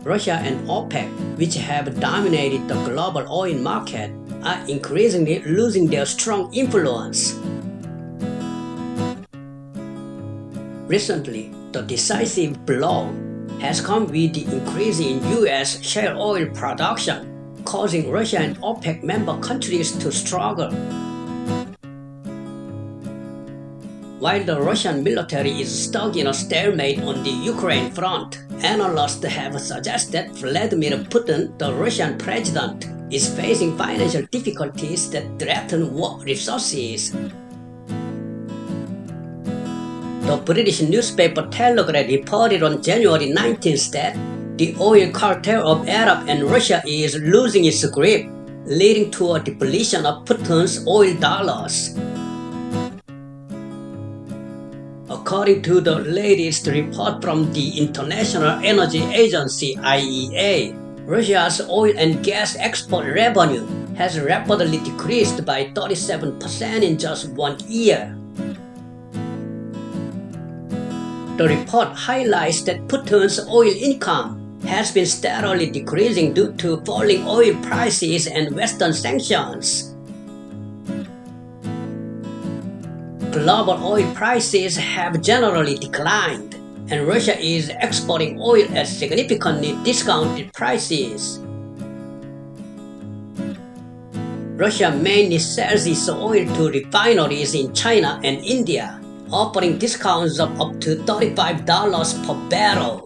Russia and OPEC, which have dominated the global oil market, are increasingly losing their strong influence. Recently, the decisive blow has come with the increase in U.S. shale oil production, causing Russia and OPEC member countries to struggle. While the Russian military is stuck in a stalemate on the Ukraine front, analysts have suggested Vladimir Putin, the Russian president, is facing financial difficulties that threaten war resources. The British newspaper Telegraph reported on January 19th that the oil cartel of Arab and Russia is losing its grip, leading to a depletion of Putin's oil dollars. According to the latest report from the International Energy Agency (IEA), Russia's oil and gas export revenue has rapidly decreased by 37% in just 1 year. The report highlights that Putin's oil income has been steadily decreasing due to falling oil prices and Western sanctions. Global oil prices have generally declined, and Russia is exporting oil at significantly discounted prices. Russia mainly sells its oil to refineries in China and India, offering discounts of up to $35 per barrel.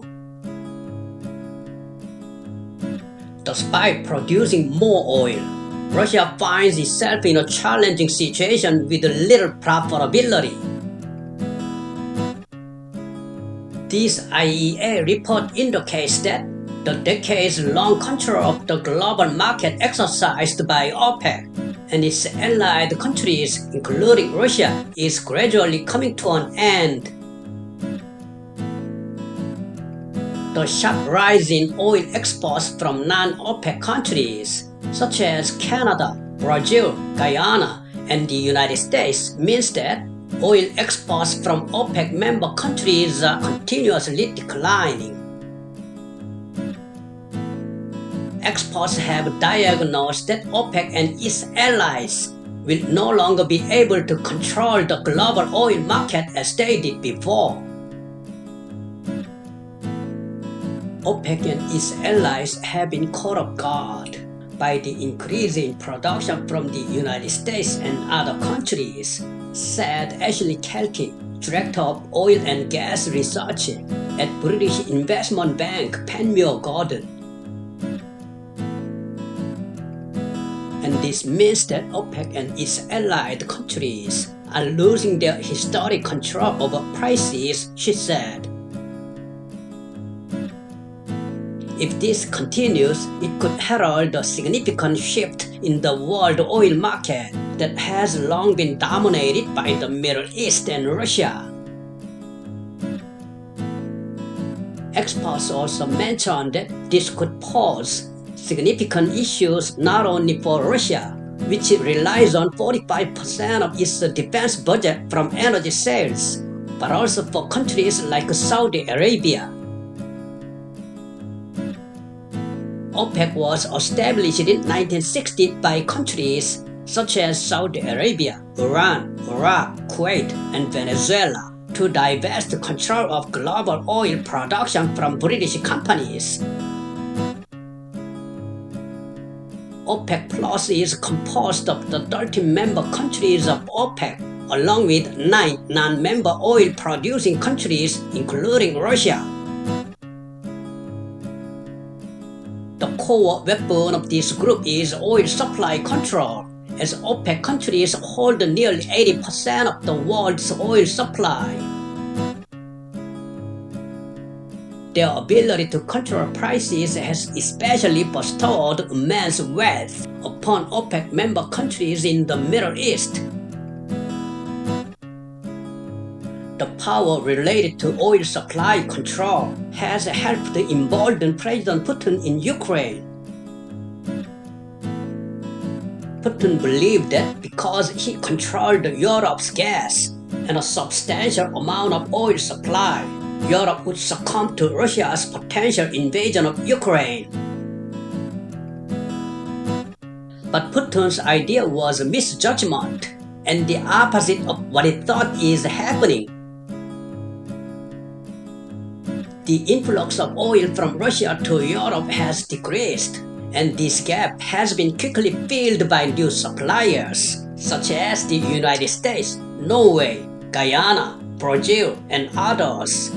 Despite producing more oil, Russia finds itself in a challenging situation with little profitability. This IEA report indicates that the decades-long control of the global market exercised by OPEC and its allied countries, including Russia, is gradually coming to an end. The sharp rise in oil exports from non-OPEC countries, such as Canada, Brazil, Guyana, and the United States, means that oil exports from OPEC member countries are continuously declining. Experts have diagnosed that OPEC and its allies will no longer be able to control the global oil market as they did before. OPEC and its allies have been caught off guard by the increase in production from the United States and other countries, said Ashley Kelty, Director of Oil and Gas Research at British investment bank Panmure Gordon. And this means that OPEC and its allied countries are losing their historic control over prices, she said. If this continues, it could herald a significant shift in the world oil market that has long been dominated by the Middle East and Russia. Experts also mentioned that this could pose significant issues not only for Russia, which relies on 45% of its defense budget from energy sales, but also for countries like Saudi Arabia. OPEC was established in 1960 by countries such as Saudi Arabia, Iran, Iraq, Kuwait, and Venezuela to divest control of global oil production from British companies. OPEC Plus is composed of the 13 member countries of OPEC, along with 9 non-member oil-producing countries, including Russia. The core weapon of this group is oil supply control, as OPEC countries hold nearly 80% of the world's oil supply. Their ability to control prices has especially bestowed immense wealth upon OPEC member countries in the Middle East. The power related to oil supply control has helped embolden President Putin in Ukraine. Putin believed that because he controlled Europe's gas and a substantial amount of oil supply, Europe would succumb to Russia's potential invasion of Ukraine. But Putin's idea was a misjudgment and the opposite of what he thought is happening. The influx of oil from Russia to Europe has decreased, and this gap has been quickly filled by new suppliers, such as the United States, Norway, Guyana, Brazil, and others.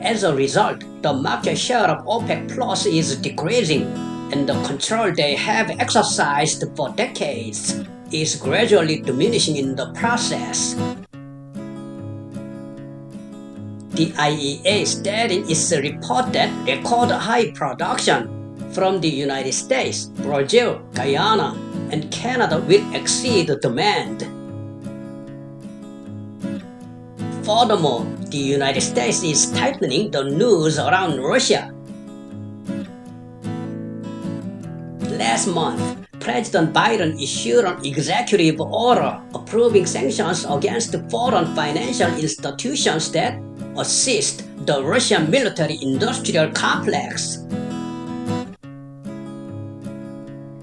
As a result, the market share of OPEC Plus is decreasing, and the control they have exercised for decades is gradually diminishing in the process. The IEA stated in its report that record high production from the United States, Brazil, Guyana, and Canada will exceed demand. Furthermore, the United States is tightening the noose around Russia. Last month, President Biden issued an executive order approving sanctions against foreign financial institutions that assist the Russian military-industrial complex.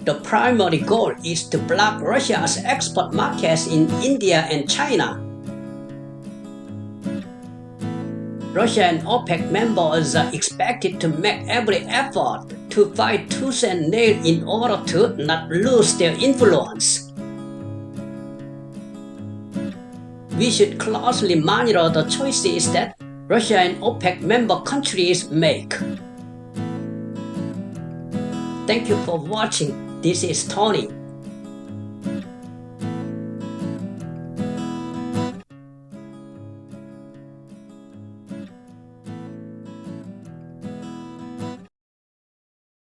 The primary goal is to block Russia's export markets in India and China. Russia and OPEC members are expected to make every effort to fight tooth and nail in order to not lose their influence. We should closely monitor the choices that Russia and OPEC member countries make. Thank you for watching. This is Tony.